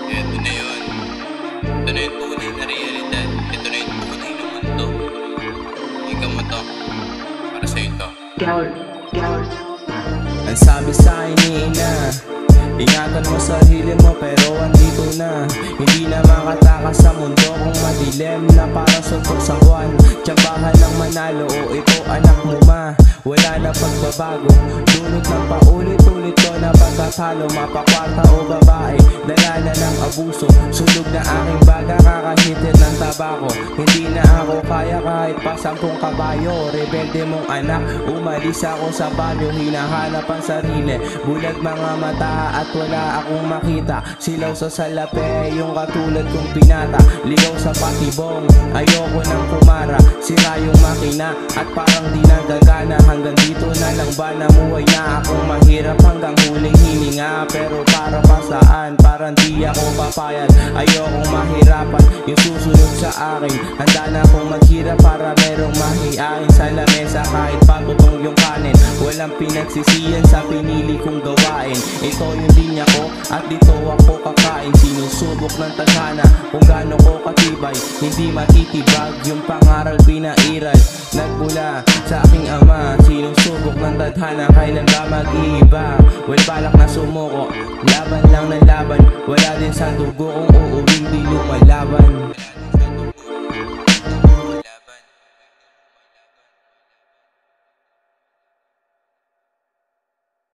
Ito na yun. Ito na yung tunay na realidad. Ito na yung tunay na mundo. Ikaw mo to. Para sa'yo to. Ang sabi sa akin ni ina, ingatan mo sarili mo pero andito na. Hindi na makatakas sa mundo kung madilim na parang suntok sa buwan. Tiyambahan ng manalo o ito anak mo ma. Wala na pagbabago, dulot ng paulit-ulit ko na pagkatalo. Mapakwarta o babae, dala na ng abuso. Sunog na aking baga, kakahitin ng tabako. Hindi na ako kaya kahit pa 10 kabayo. Rebelde mong anak, umalis ako sa baryo. Hinahanap ang sarili, bulag mga mata at wala akong makita. Silaw sa salape, yung katulad kong pinata. Ligaw sa patibong, ayoko nang kumara. Sira yung makina at parang di nagagana. Hanggang dito na lang ba namuhay na akong mahirap hanggang huling hininga. Pero para pa saan, parang di ako papayag. Ayokong mahirapan, yung susunod sa akin. Handa na akong maghirap para merong mahihain sa lamesa. Kahit patutong yung kanin, walang pinagsisiyan sa pinili kong gawain. Ito yung linya ko at dito ako kakain. Sinusubok ng tadhana kung gaano ko katibay. Hindi matitibag yung pangaral pinairal. Nagmula sa aking ama, sinusubok ng tadhana, kailan ba mag-iiba? Well, balak na sumuko, laban lang ng laban. Wala din sa dugo kung uuwing di lumalaban.